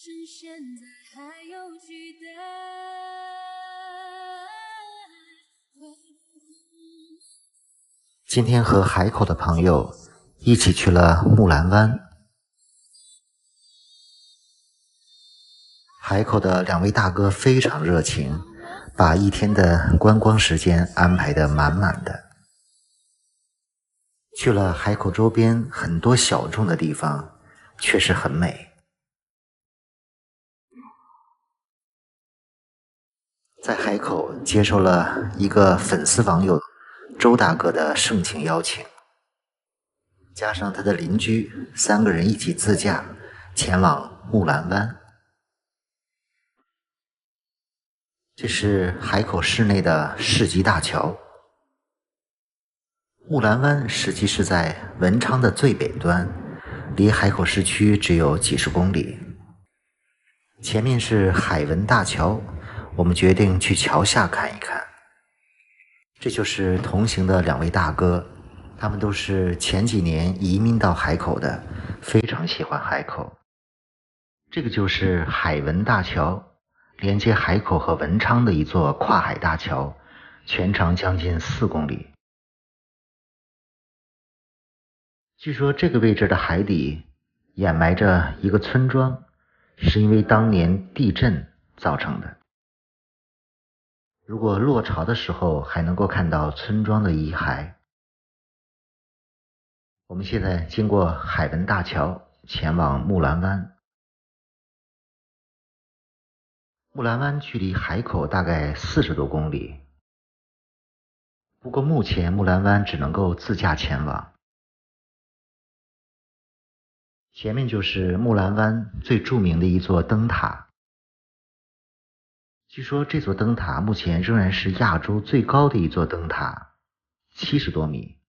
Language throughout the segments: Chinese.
趁现在还有期待。今天和海口的朋友一起去了木兰湾。海口的2位大哥非常热情，把一天的观光时间安排得满满的。去了海口周边很多小众的地方，确实很美。在海口接受了一个粉丝网友周大哥的盛情邀请，加上他的邻居，3个人一起自驾前往木兰湾。这是海口市内的市级大桥。木兰湾实际是在文昌的最北端，离海口市区只有几十公里。前面是海文大桥，我们决定去桥下看一看。这就是同行的2位大哥，他们都是前几年移民到海口的，非常喜欢海口。这个就是海文大桥，连接海口和文昌的一座跨海大桥，全长将近4公里。据说这个位置的海底掩埋着一个村庄，是因为当年地震造成的。如果落潮的时候还能够看到村庄的遗骸。我们现在经过海文大桥前往木兰湾。木兰湾距离海口大概40多公里，不过目前木兰湾只能够自驾前往。前面就是木兰湾最著名的一座灯塔，据说这座灯塔目前仍然是亚洲最高的一座灯塔，70多米。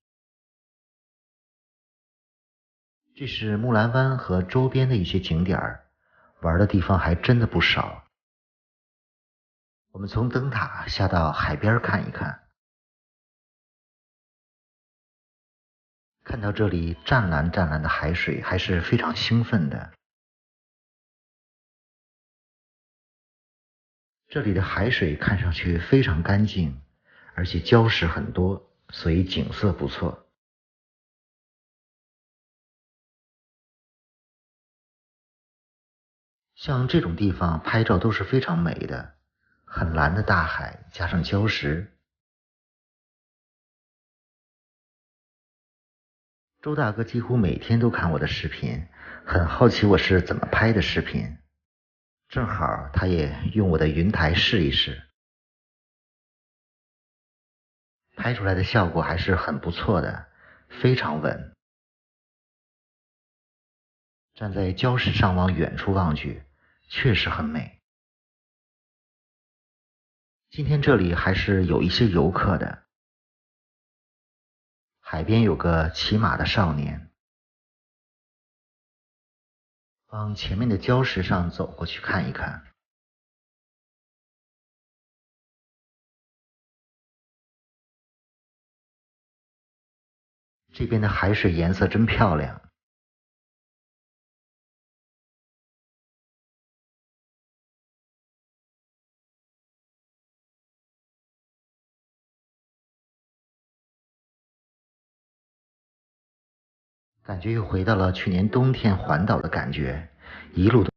这是木兰湾和周边的一些景点，玩的地方还真的不少。我们从灯塔下到海边看一看，看到这里湛蓝湛蓝的海水，还是非常兴奋的。这里的海水看上去非常干净，而且礁石很多，所以景色不错。像这种地方拍照都是非常美的，很蓝的大海加上礁石。周大哥几乎每天都看我的视频，很好奇我是怎么拍的视频。正好他也用我的云台试一试，拍出来的效果还是很不错的，非常稳。站在礁石上往远处望去，确实很美。今天这里还是有一些游客的。海边有个骑马的少年，往前面的礁石上走过去看一看。这边的海水颜色真漂亮。感觉又回到了去年冬天环岛的感觉，一路都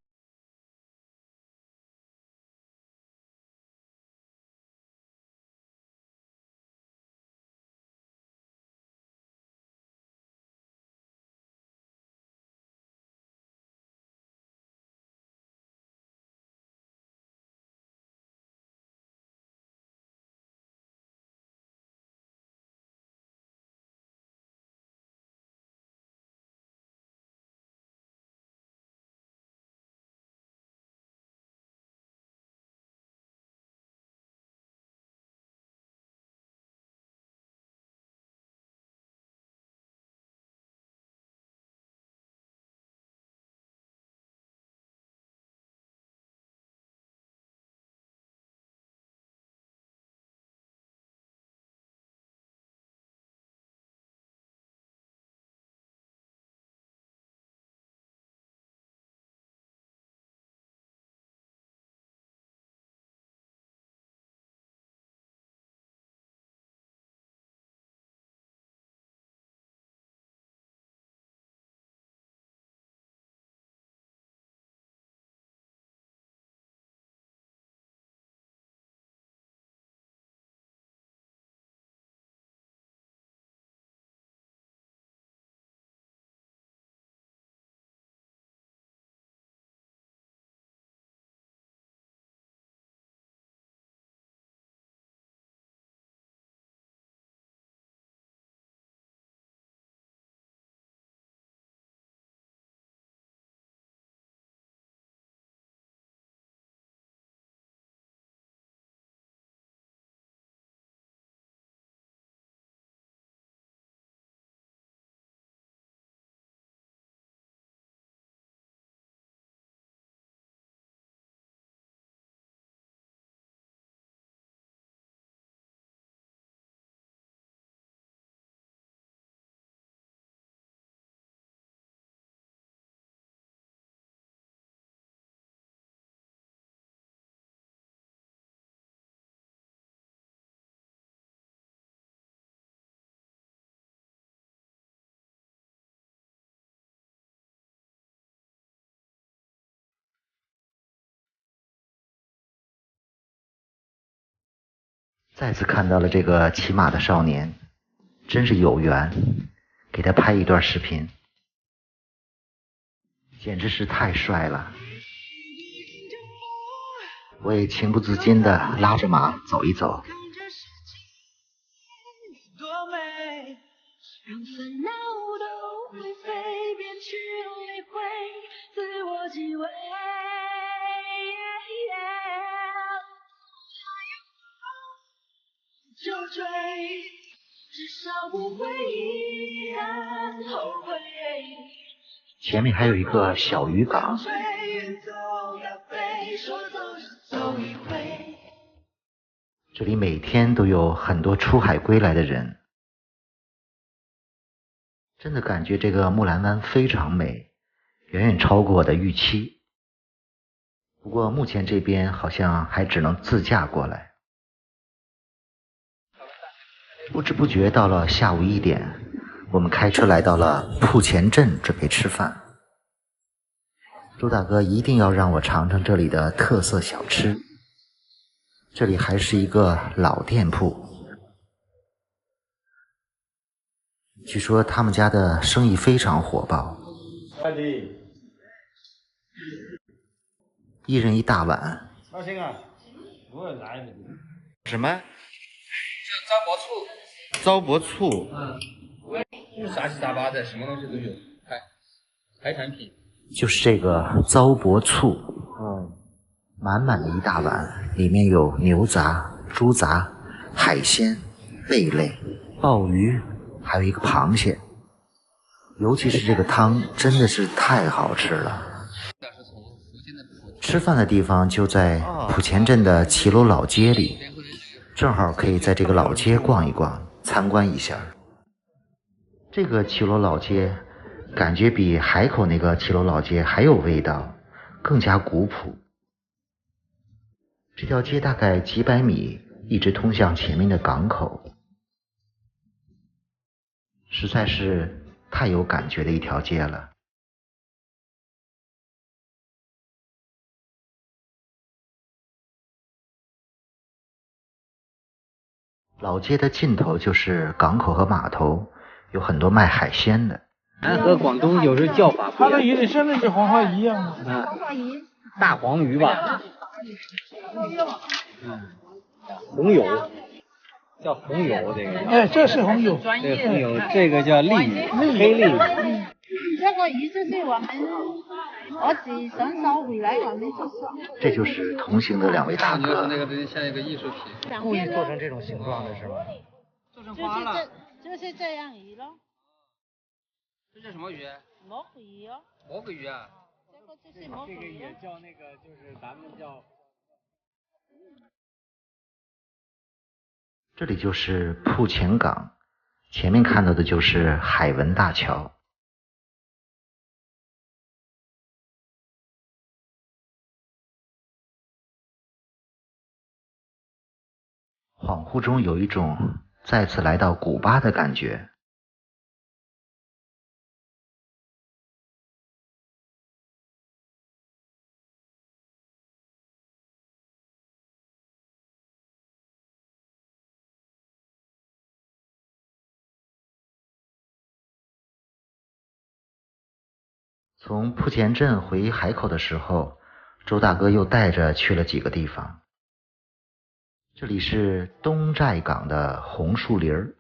再次看到了这个骑马的少年，真是有缘，给他拍一段视频，简直是太帅了。我也情不自禁地拉着马走一走。让烦恼都灰飞，别去理会自我极危。就追，至少不会遗憾后悔。前面还有一个小渔港，这里每天都有很多出海归来的人，真的感觉这个木兰湾非常美，远远超过我的预期。不过目前这边好像还只能自驾过来。不知不觉到了下午1点，我们开车来到了铺前镇准备吃饭。周大哥一定要让我尝尝这里的特色小吃。这里还是一个老店铺，据说他们家的生意非常火爆，一人1大碗。2千啊，我来的。什么？叫糟粕醋。糟粕醋。就是杂七杂八的，什么东西都有。海产品。就是这个糟粕醋。满满的1大碗，里面有牛杂、猪杂、海鲜、贝类、鲍鱼，还有一个螃蟹。尤其是这个汤，真的是太好吃了。吃饭的地方就在莆前镇的骑楼老街里，正好可以在这个老街逛一逛，参观一下。这个骑楼老街感觉比海口那个骑楼老街还有味道，更加古朴。这条街大概几百米，一直通向前面的港口，实在是太有感觉的一条街了。老街的尽头就是港口和码头，有很多卖海鲜的。南和广东有时候叫法不一样。它的鱼里像那些黄花鱼一样吗？大黄鱼吧。红友，叫红友这个。哎，这是红友。这个红友，这个叫鲡鱼，黑鲡鱼。这个鱼就是我自己想找回来，我们就是。这就是同行的2位大哥。那个像一个艺术品。故意做成这种形状的是吗？做成花了。就是这样鱼咯。这是什么鱼？魔鬼鱼哦。魔鬼鱼啊。这个就是魔鬼鱼。这个也叫那个，就是咱们叫。这里就是铺前港，前面看到的就是海文大桥。恍惚中有一种再次来到古巴的感觉。从铺前镇回海口的时候，周大哥又带着去了几个地方。这里是东寨港的红树林儿。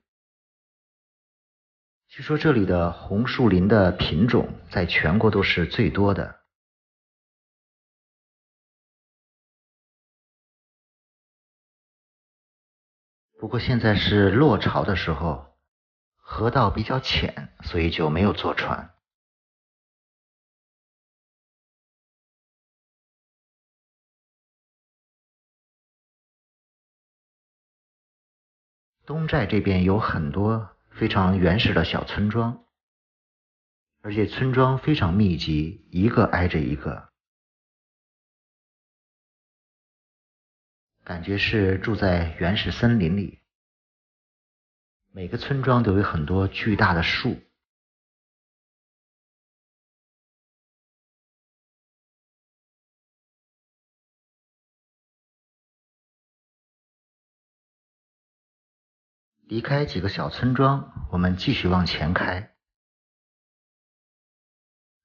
据说这里的红树林的品种在全国都是最多的。不过现在是落潮的时候，河道比较浅，所以就没有坐船。东寨这边有很多非常原始的小村庄，而且村庄非常密集，一个挨着一个，感觉是住在原始森林里。每个村庄都有很多巨大的树。离开几个小村庄，我们继续往前开。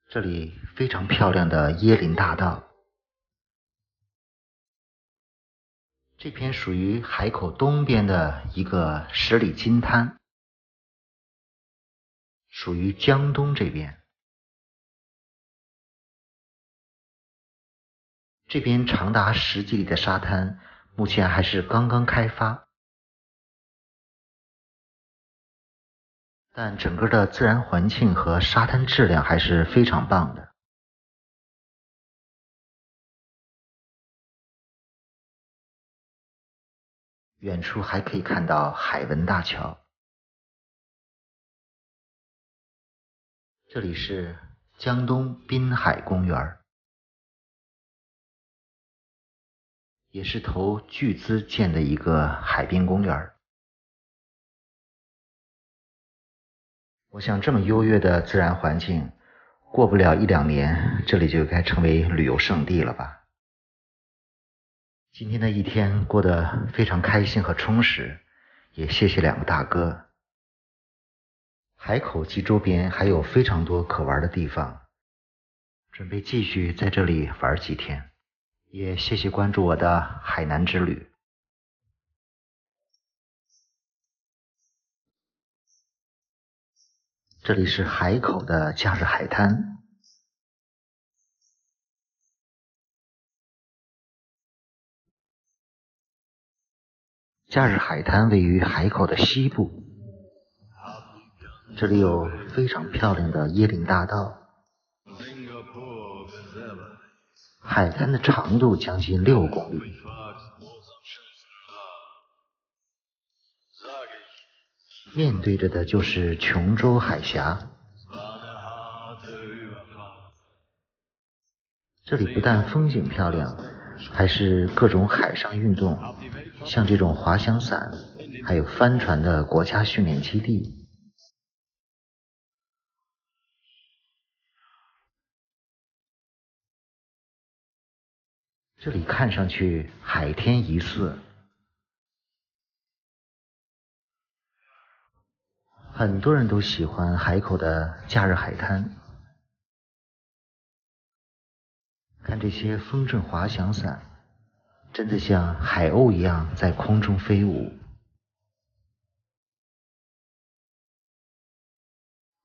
这里非常漂亮的椰林大道，这片属于海口东边的一个十里金滩，属于江东这边。这边长达10几里的沙滩，目前还是刚刚开发，但整个的自然环境和沙滩质量还是非常棒的。远处还可以看到海文大桥。这里是江东滨海公园，也是投巨资建的一个海滨公园。我想这么优越的自然环境，过不了1、2年，这里就该成为旅游胜地了吧。今天的一天过得非常开心和充实，也谢谢2个大哥。海口及周边还有非常多可玩的地方，准备继续在这里玩几天。也谢谢关注我的海南之旅。这里是海口的假日海滩。假日海滩位于海口的西部，这里有非常漂亮的椰林大道。海滩的长度将近6公里，面对着的就是琼州海峡。这里不但风景漂亮，还是各种海上运动，像这种滑翔伞还有帆船的国家训练基地。这里看上去海天一色，很多人都喜欢海口的假日海滩。看这些风筝滑翔伞，真的像海鸥一样在空中飞舞。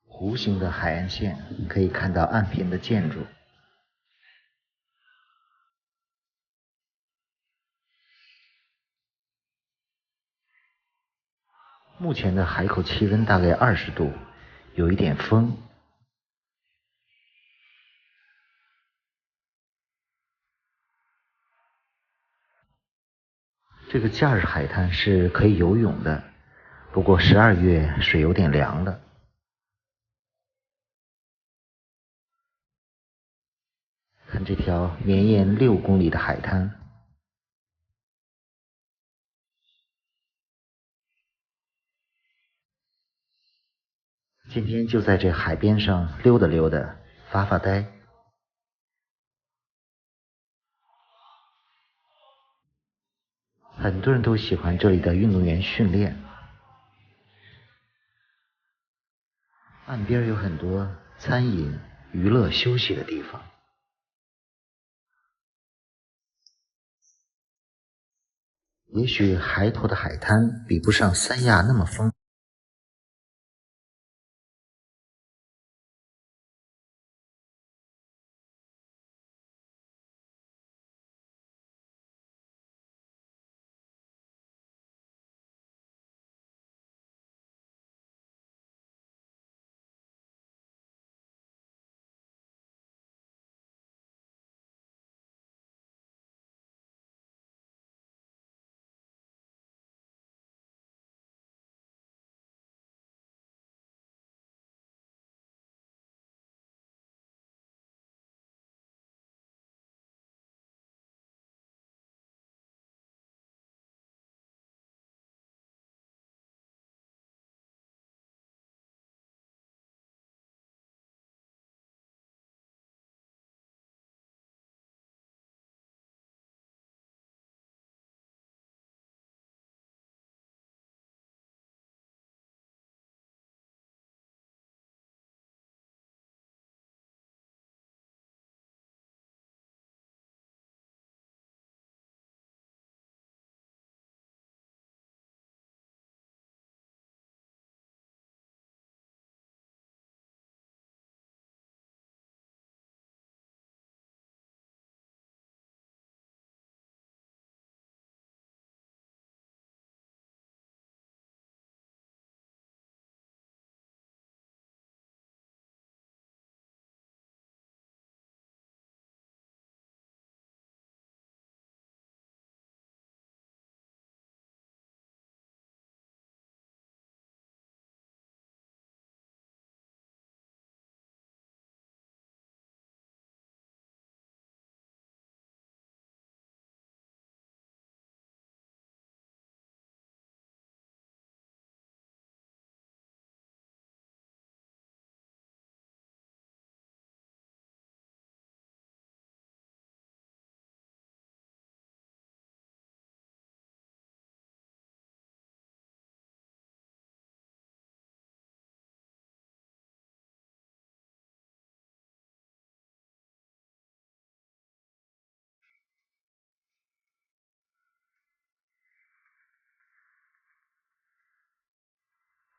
弧形的海岸线可以看到岸边的建筑。目前的海口气温大概20度，有一点风。这个假日海滩是可以游泳的，不过12月水有点凉了。看这条绵延6公里的海滩，今天就在这海边上溜达溜达，发发呆。很多人都喜欢这里的运动员训练。岸边有很多餐饮、娱乐、休息的地方。也许海口的海滩比不上三亚那么丰富。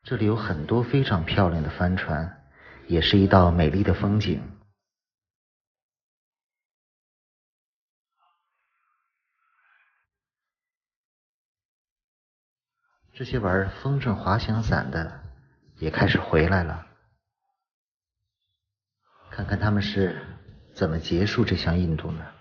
这里有很多非常漂亮的帆船，也是一道美丽的风景。这些玩风筝滑翔伞的也开始回来了，看看他们是怎么结束这项运动的。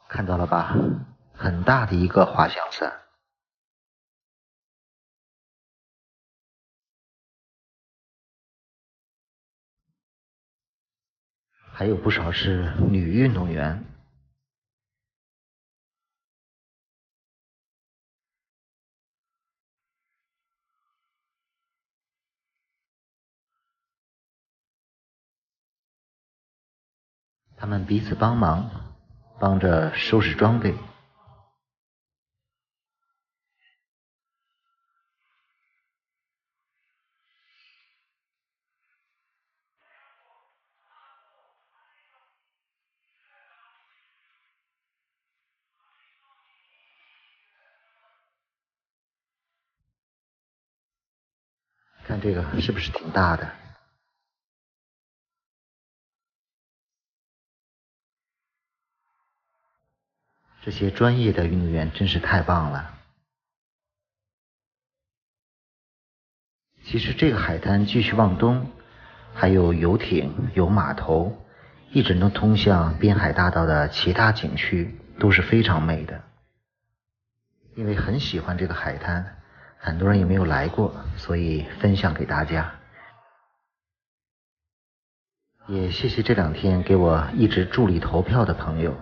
看到了吧，很大的一个滑翔伞。还有不少是女运动员。他们彼此帮忙，帮着收拾装备。看这个是不是挺大的？这些专业的运动员真是太棒了。其实这个海滩继续往东，还有游艇、有码头，一直能通向滨海大道的其他景区，都是非常美的。因为很喜欢这个海滩，很多人也没有来过，所以分享给大家。也谢谢这2天给我一直助力投票的朋友。